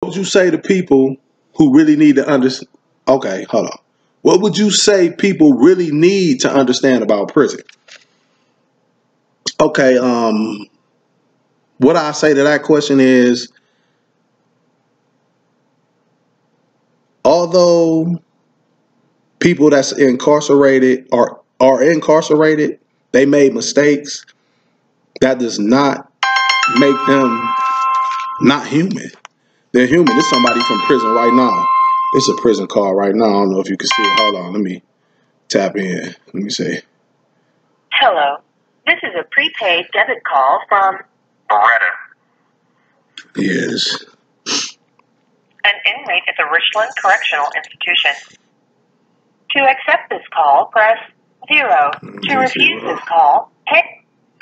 would you say to people who really need to understand? Okay, hold on. What would you say people really need to understand about prison? Okay, what I say to that question is, although people that's incarcerated are incarcerated, they made mistakes. That does not make them not human. They're human. There's somebody from prison right now. It's a prison call right now. I don't know if you can see it. Hold on. Let me tap in. Let me see. Hello. This is a prepaid debit call from Barretta. Yes. An inmate at the Richland Correctional Institution. To accept this call, press 0. To refuse this call, hit.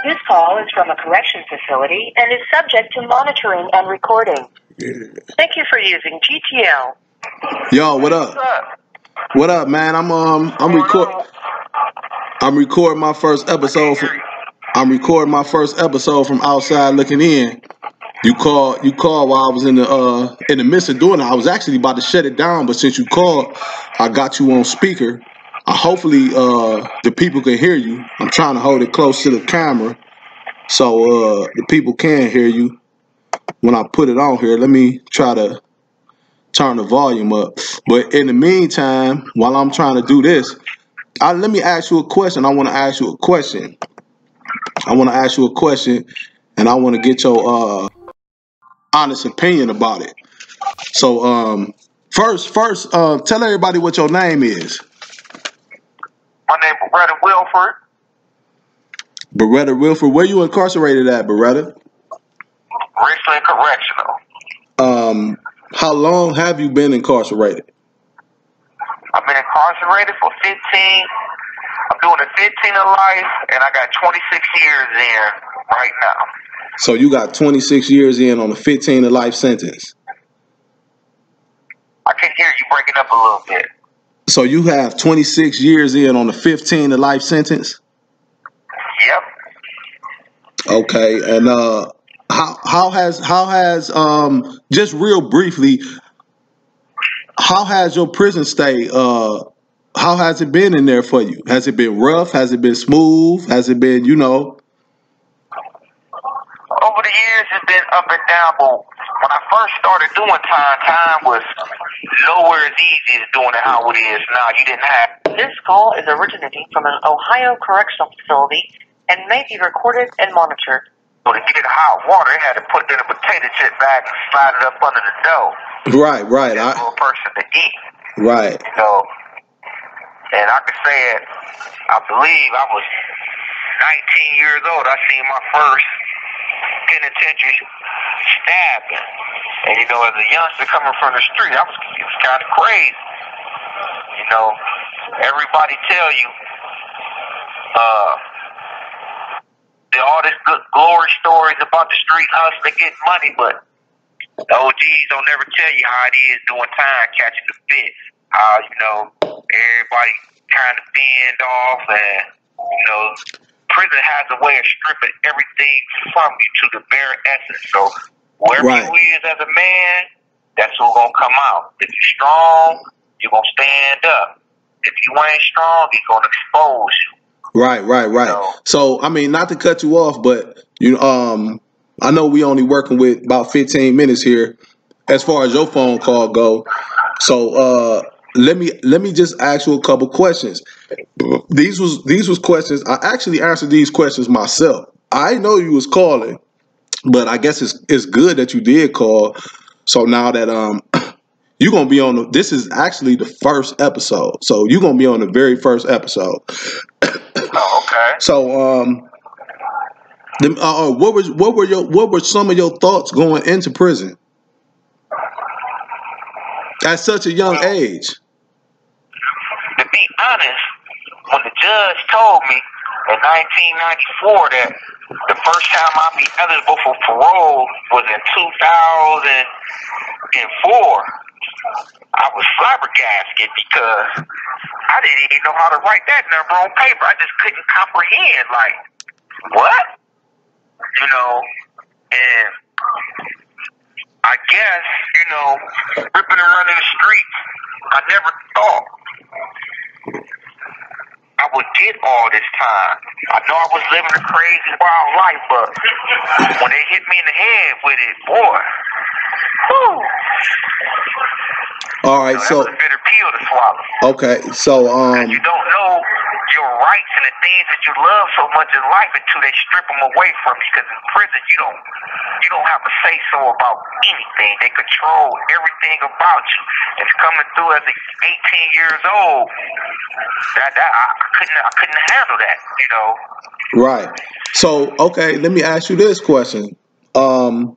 This call is from a correction facility and is subject to monitoring and recording. Yeah. Thank you for using GTL. Yo, what up? What up, man? I'm recording my first episode from outside looking in. You called while I was in the midst of doing it. I was actually about to shut it down, but since you called, I got you on speaker. Hopefully the people can hear you. I'm trying to hold it close to the camera so the people can hear you when I put it on here. Let me try to turn the volume up. But in the meantime, while I'm trying to do this, let me ask you a question. I want to ask you a question, and I want to get your honest opinion about it. So first, tell everybody what your name is. My name is Barretta Wilford. Barretta Wilford. Where you incarcerated at, Barretta? Richland Correctional. How long have you been incarcerated? I've been incarcerated for 15. I'm doing a 15 of life, and I got 26 years in right now. So you got 26 years in on a 15 to life sentence. I can hear you breaking up a little bit. So you have 26 years in on a 15 to life sentence? Yep. Okay, and how has just real briefly, how has your prison stay? How has it been in there for you? Has it been rough? Has it been smooth? Has it been, Over the years, it's been up and down, but when I first started doing time was nowhere as easy as doing it how it is now. You didn't have... This call is originating from an Ohio correctional facility and may be recorded and monitored. So to get hot water, they had to put it in a potato chip bag and slide it up under the dough. Right. For a person to eat. Right. And I can say it, I believe I was 19 years old. I seen my first penitentiary stabbing. And as a youngster coming from the street, it was kind of crazy. Everybody tell you all this good glory stories about the street hustling, getting money, but the OGs don't never tell you how it is doing time, catching the fit. How everybody kind of bend off, and prison has a way of stripping everything from you to the bare essence. So wherever you is as a man, that's who's gonna come out. If you're strong, you're gonna stand up. If you ain't strong, he's gonna expose you. Right. So, not to cut you off, but I know we only working with about 15 minutes here as far as your phone call go. So, let me just ask you a couple questions. These was questions. I actually answered these questions myself. I know you was calling, but I guess it's good that you did call. So now that you're gonna be on this is actually the first episode. So you're gonna be on the very first episode. Oh, okay. So what were some of your thoughts going into prison at such a young age? To be honest, when the judge told me in 1994 that the first time I'd be eligible for parole was in 2004, I was flabbergasted because I didn't even know how to write that number on paper. I just couldn't comprehend, like, what? And I guess, ripping and running the streets, I never thought I would get all this time. I know I was living a crazy, wild life, but when they hit me in the head with it, boy, whew. All right, that was a bitter pill to swallow. Okay, so you don't know your rights and the things that you love so much in life until they strip them away from you. Because in prison, you don't have a say so about anything. They control everything about you. It's coming through as 18 years old. I couldn't handle that. Right. So okay, let me ask you this question. What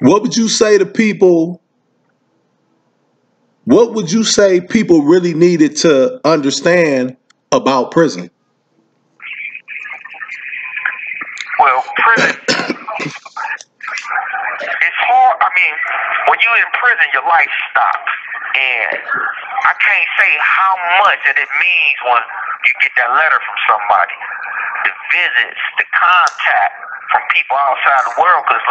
would you say to people? What would you say people really needed to understand about prison? Well, prison, it's hard. I mean, when you're in prison, your life stops. And I can't say how much that it means when you get that letter from somebody. The visits, the contact from people outside the world. Because,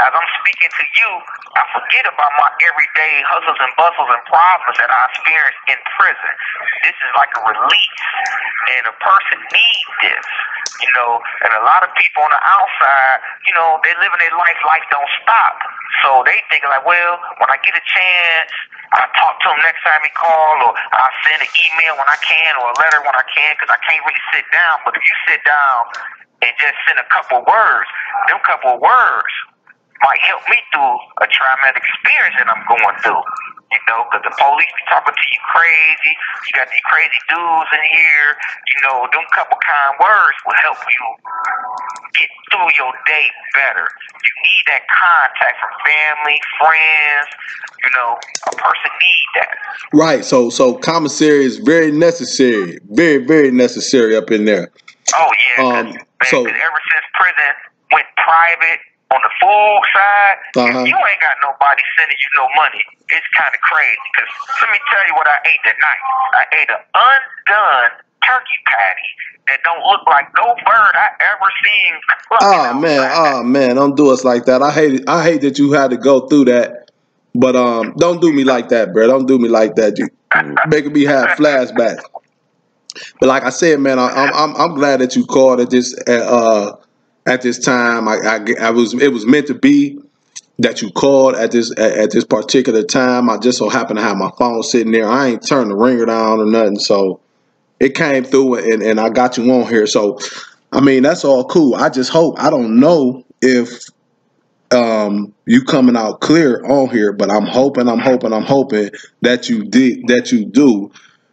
as I'm speaking to you, I forget about my everyday hustles and bustles and problems that I experienced in prison. This is like a release. And a person needs this, And a lot of people on the outside, they living their life. Life don't stop. So they think well, when I get a chance, I talk to him next time he call, or I send an email when I can, or a letter when I can, because I can't really sit down. But if you sit down and just send a couple words, them couple words might help me through a traumatic experience that I'm going through. Because the police be talking to you crazy. You got these crazy dudes in here. Them couple kind words will help you get through your day better. You need that contact from family, friends. A person needs that. Right. So commissary is very necessary. Very, very necessary up in there. Oh yeah. So ever since prison went private on the food side, if you ain't got nobody sending you no money, it's kind of crazy. Because let me tell you what I ate that night. I ate an undone turkey patty that don't look like no bird I ever seen. Oh man, don't do us like that. I hate that you had to go through that. But don't do me like that, bro. Don't do me like that. You making me have flashbacks. But like I said, man, I'm glad that you called at this time. It was meant to be that you called at this particular time. I just so happened to have my phone sitting there. I ain't turned the ringer down or nothing, so it came through and I got you on here. So I mean, that's all cool. I just hope, I don't know if you coming out clear on here, but I'm hoping that you do,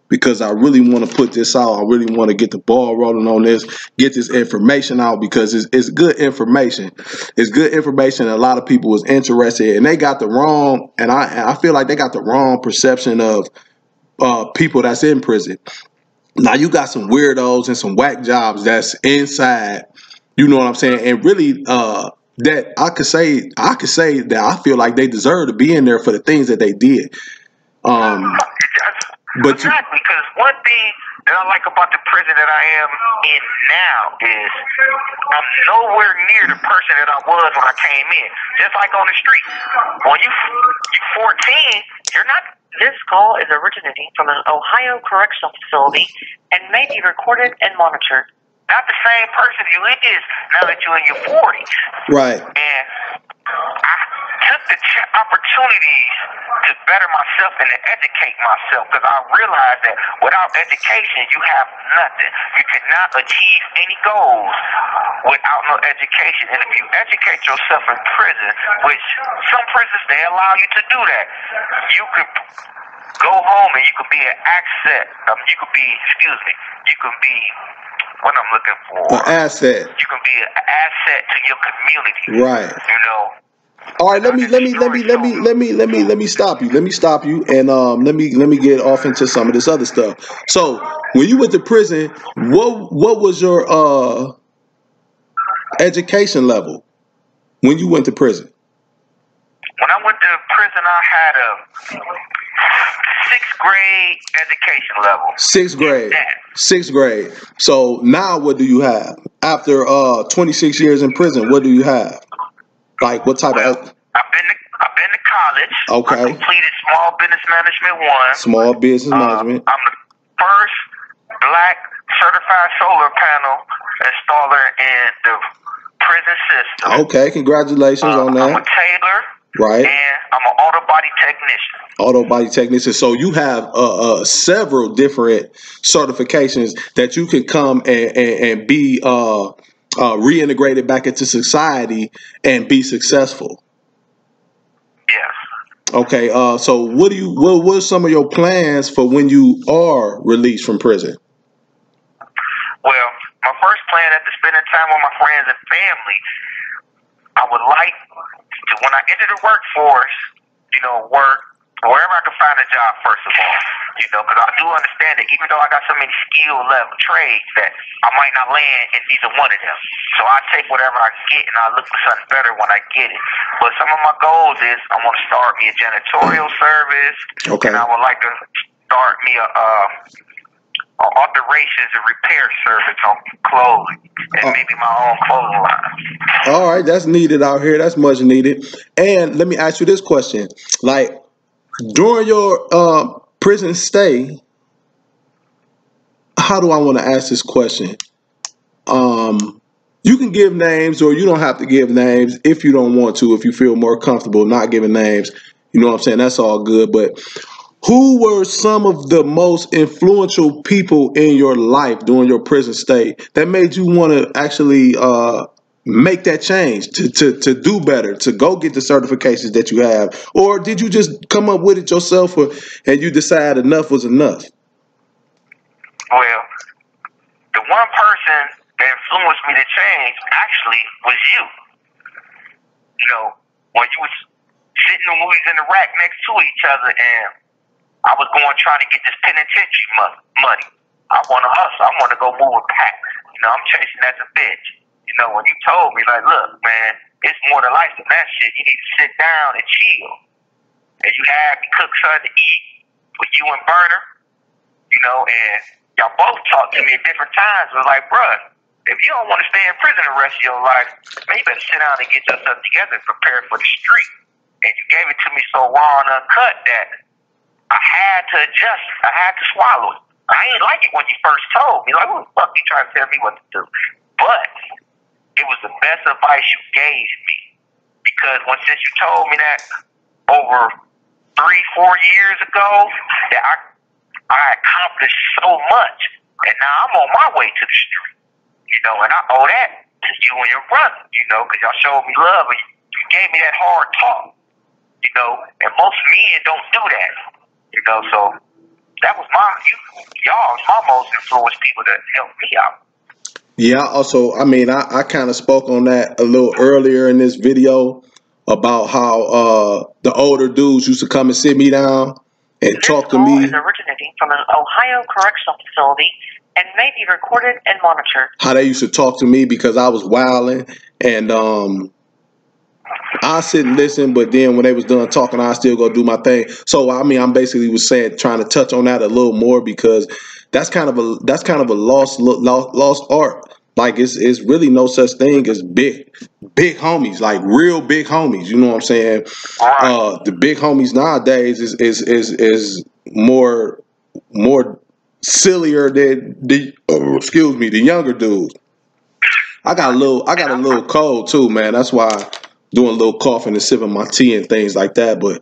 because I really want to put this out. I really want to get the ball rolling on this, get this information out, because it's good information. It's good information. A lot of people was interested, and they got the wrong, and I feel like they got the wrong perception of people that's in prison. Now you got some weirdos and some whack jobs that's inside, you know what I'm saying? And really, that I could say that I feel like they deserve to be in there for the things that they did. But exactly, because one thing that I like about the prison that I am in now is I'm nowhere near the person that I was when I came in. Just like on the street, when you 14, you're not. This call is originating from an Ohio correctional facility and may be recorded and monitored. Not the same person you is now that you're in your 40s. Right. And I took the opportunities to better myself and to educate myself, because I realized that without education, you have nothing. You cannot achieve any goals without no education. And if you educate yourself in prison, which some prisons, they allow you to do that, you could go home and you could be an asset. You could be what I'm looking for. An asset. You can be an asset to your community. Right. All right, let me stop you. Let me stop you, and let me get off into some of this other stuff. So, when you went to prison, what was your education level when you went to prison? When I went to prison, I had a 6th grade education level. 6th grade. 6th grade. So now, what do you have after 26 years in prison? What do you have? Like, what type of? I I've been to college. Okay. I completed Small Business Management 1. Small business management. I'm the first black certified solar panel installer in the prison system. Okay, congratulations on that. I'm a tailor. Right. And I'm an auto body technician. Auto body technician. So you have several different certifications that you can come and be reintegrated back into society and be successful. Yes. Okay. So what are some of your plans for when you are released from prison? Well, my first plan after spending time with my friends and family, I would like to, when I enter the workforce, work wherever I can find a job, first of all, because I do understand that even though I got so many skill level trades that I might not land in either one of them. So I take whatever I get and I look for something better when I get it. But some of my goals is I want to start me a janitorial service. Okay. And I would like to start me a alterations and repair service on clothing and maybe my own clothing line. All right, that's needed out here. That's much needed. And let me ask you this question: like during your prison stay, how do I want to ask this question? You can give names, or you don't have to give names if you don't want to. If you feel more comfortable not giving names, you know what I'm saying. That's all good. But who were some of the most influential people in your life during your prison stay that made you want to actually make that change to do better, to go get the certifications that you have? Or did you just come up with it yourself, and you decide enough was enough? Well, the one person that influenced me to change actually was you. When you was sitting when we was in the rack next to each other and I was trying to get this penitentiary money. I want to hustle. I want to go move a pack. I'm chasing as a bitch. When you told me, like, look, man, it's more to life than that shit. You need to sit down and chill. And you had me cook something to eat with you and Burner, and y'all both talked to me at different times. It was like, bruh, if you don't want to stay in prison the rest of your life, man, you better sit down and get yourself together and prepare for the street. And you gave it to me so raw and uncut that I had to adjust. I had to swallow it. I ain't like it when you first told me. Like, what the fuck you trying to tell me what to do? But it was the best advice you gave me. Because since you told me that over 3-4 years ago, that I accomplished so much. And now I'm on my way to the street. And I owe that to you and your brother, because y'all showed me love and you gave me that hard talk. And most men don't do that. So that was y'all my most influenced people that helped me out. Yeah, also, I kind of spoke on that a little earlier in this video about how the older dudes used to come and sit me down and talk to me. This call is originating from an Ohio correctional facility and may be recorded and monitored. How they used to talk to me because I was wilding, and I sit and listen, but then when they was done talking, I still go do my thing. So I'm basically trying to touch on that a little more, because that's kind of a lost art. Like it's really no such thing as big homies, like real big homies. You know what I'm saying? The big homies nowadays is more sillier than the younger dudes. I got a little cold too, man. That's why. Doing a little coughing and sipping my tea and things like that. But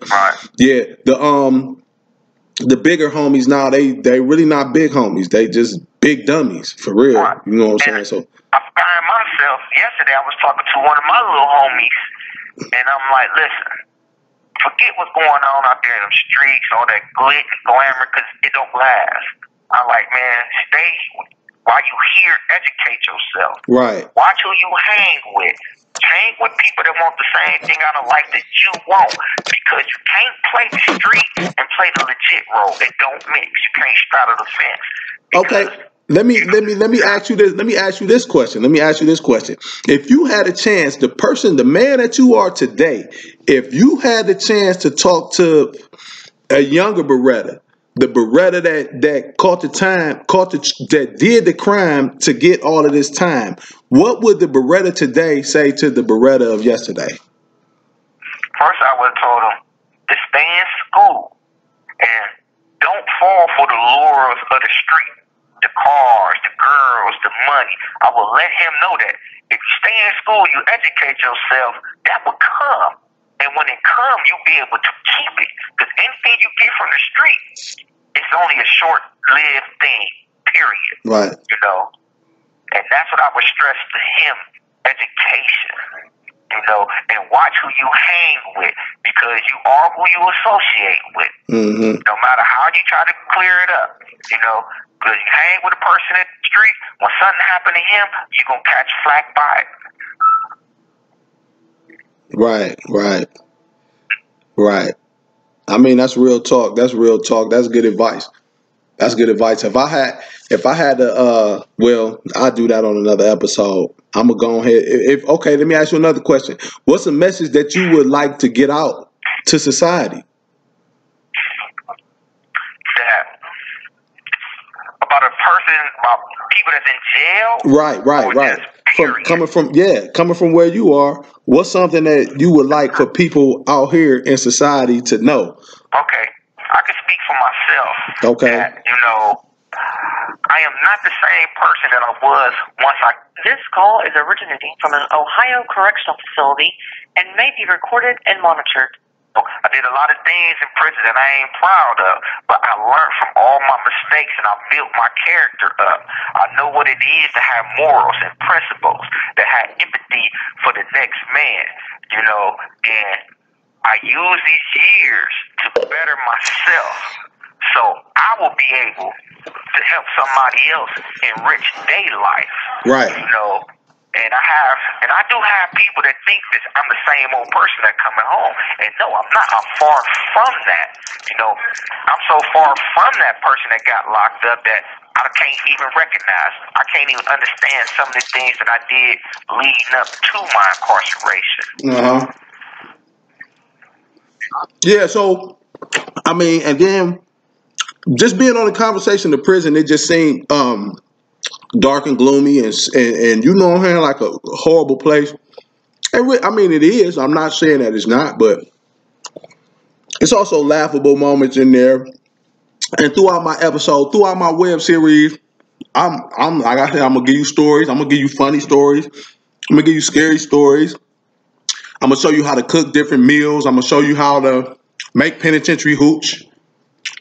yeah, the bigger homies now, they really not big homies. They just big dummies for real. You know what I'm saying? So I find myself yesterday. I was talking to one of my little homies, and I'm like, listen, forget what's going on out there in them streets, all that glit and glamour, because it don't last. I'm like, man, stay while you here, educate yourself. Right. Watch who you hang with. Hang with people that want the same thing out of life that you want, because you can't play the street and play the legit role. They don't mix. You can't straddle the fence. Okay. Let me ask you this. Let me ask you this question. If you had a chance, the man that you are today, if you had the chance to talk to a younger Barretta, the Barretta that caught the time, that did the crime to get all of this time, what would the Barretta today say to the Barretta of yesterday? First, I would have told him to stay in school and don't fall for the lures of the street, the cars, the girls, the money. I will let him know that if you stay in school, you educate yourself, that will come. And when it comes, you'll be able to keep it. Because anything you get from the street, it's only a short-lived thing, period. Right. You know? And that's what I would stress to him, education. You know, and watch who you hang with, because you are who you associate with. Mm-hmm. No matter how you try to clear it up, you know, because you hang with a person in the street, when something happened to him, you're going to catch flack by it. Right. I mean, that's real talk. That's good advice. If I had to, well, I'll do that on another episode. I'm gonna go ahead. Okay, let me ask you another question. What's a message that you would like to get out to society? That about a person, about people that's in jail. Right. Coming from where you are, what's something that you would like for people out here in society to know? Okay, I can speak for myself. Okay. That, you know, I am not the same person that I was once I... This call is originating from an Ohio correctional facility and may be recorded and monitored. I did a lot of things in prison that I ain't proud of, but I learned from all my mistakes and I built my character up. I know what it is to have morals and principles, to have empathy for the next man, you know, and I use these years to better myself so I will be able to help somebody else enrich their life. Right. You know, and I do have people that think that I'm the same old person that coming home. And no, I'm not. I'm far from that. You know, I'm so far from that person that got locked up that I can't even recognize. I can't even understand some of the things that I did leading up to my incarceration. Uh-huh. Yeah, so, I mean, and then just being on the conversation of prison, it just seemed dark and gloomy and you know, like a horrible place. And I mean, it is. I'm not saying that it's not, but it's also laughable moments in there. And throughout my episode, throughout my web series, I'm like I said, I'm gonna give you stories. I'm gonna give you funny stories. I'm gonna give you scary stories. I'm gonna show you how to cook different meals. I'm gonna show you how to make penitentiary hooch,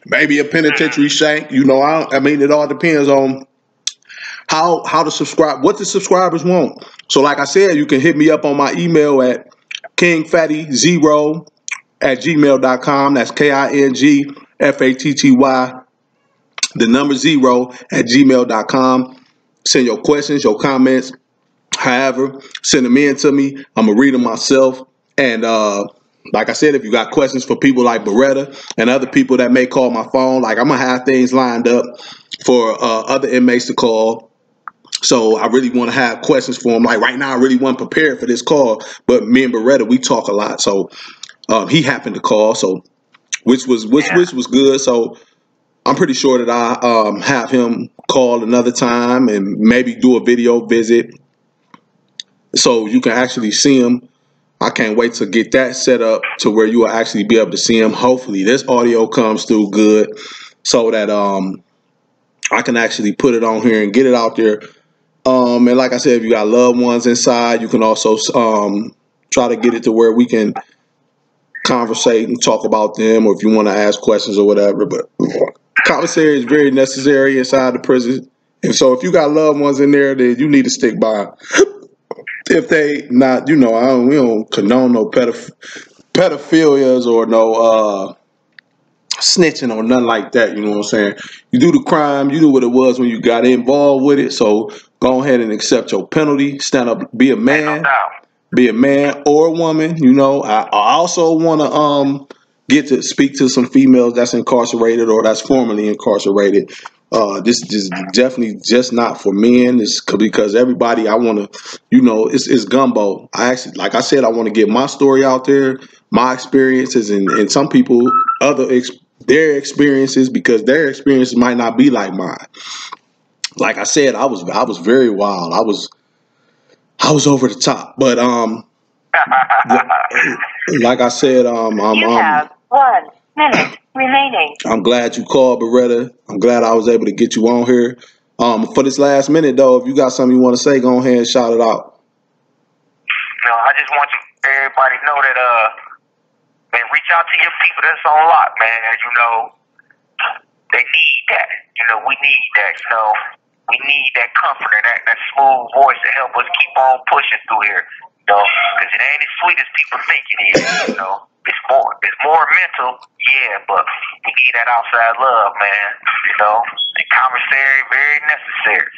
maybe a penitentiary shank. You know, I mean, it all depends on how to subscribe, what the subscribers want. So like I said, you can hit me up on my email at kingfatty0@gmail.com. That's KINGFATTY, the number 0 @gmail.com. Send your questions, your comments, however, send them in to me. I'm gonna read them myself. And like I said, if you got questions for people like Barretta and other people that may call my phone, like I'm gonna have things lined up for other inmates to call. So I really want to have questions for him. Like right now, I really wasn't prepared for this call, but me and Barretta, we talk a lot. So he happened to call, so which was good. So I'm pretty sure that I have him call another time and maybe do a video visit so you can actually see him. I can't wait to get that set up to where you will actually be able to see him. Hopefully this audio comes through good so that I can actually put it on here and get it out there. And like I said, if you got loved ones inside, you can also try to get it to where we can conversate and talk about them, or if you want to ask questions or whatever. But commissary is very necessary inside the prison. And so if you got loved ones in there, then you need to stick by. If they not, you know, we don't condone no pedophilias or no snitching or nothing like that. You know what I'm saying? You do the crime, you knew what it was when you got involved with it. So go ahead and accept your penalty. Stand up, be a man. Be a man or a woman. You know, I also want to get to speak to some females that's incarcerated or that's formerly incarcerated. This is definitely just not for men. It's because everybody, I want to, you know, it's gumbo. I actually, like I said, I want to get my story out there, my experiences, and some people their experiences, because their experiences might not be like mine. Like I said, I was very wild. I was over the top, but like I said, You have 1 minute remaining. I'm glad you called, Barretta. I'm glad I was able to get you on here. For this last minute, though, if you got something you want to say, go ahead and shout it out. I just want everybody to know that, man, reach out to your people that's on lock, man. You know, they need that. You know, we need that. You know, we need that comforter, that smooth voice to help us keep on pushing through here. You know, because it ain't as sweet as people think it is. You know, it's more mental, yeah, but we need that outside love, man. You know, and commissary very necessary.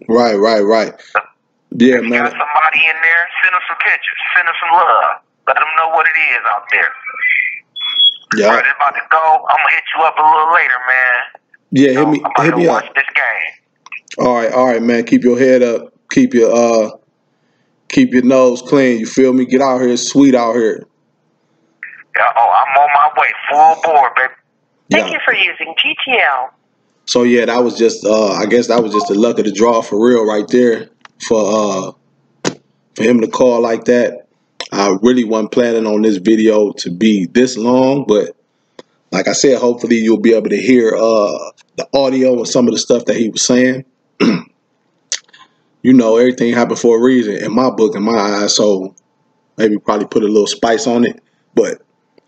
Right. Yeah, if you man. got somebody in there, send them some pictures, send them some love, let them know what it is out there. Yeah. All right, it's about to go. I'm gonna hit you up a little later, man. Yeah, I'm about to watch this game. All right, man. Keep your head up. Keep your nose clean. You feel me? Get out here. It's sweet out here. Yeah, I'm on my way. Full board, baby. Thank you for using GTL. So yeah, that was just I guess that was just the luck of the draw for real right there for him to call like that. I really wasn't planning on this video to be this long, but like I said, hopefully you'll be able to hear the audio and some of the stuff that he was saying. You know, everything happened for a reason in my book, in my eyes, so maybe probably put a little spice on it. But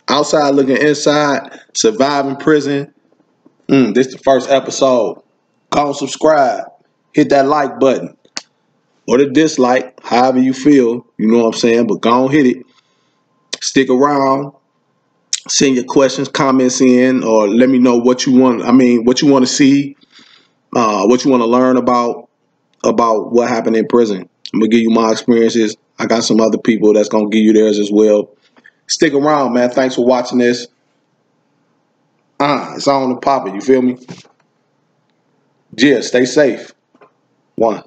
outside looking inside, surviving prison, this is the first episode. Go and subscribe. Hit that like button. Or the dislike, however you feel. You know what I'm saying? But go and hit it. Stick around. Send your questions, comments in, or let me know what you want. I mean, what you want to see, what you want to learn about what happened in prison. I'm gonna give you my experiences. I got some other people that's gonna give you theirs as well. Stick around, man. Thanks for watching this. It's on and popping. You feel me? Yeah, stay safe. 1.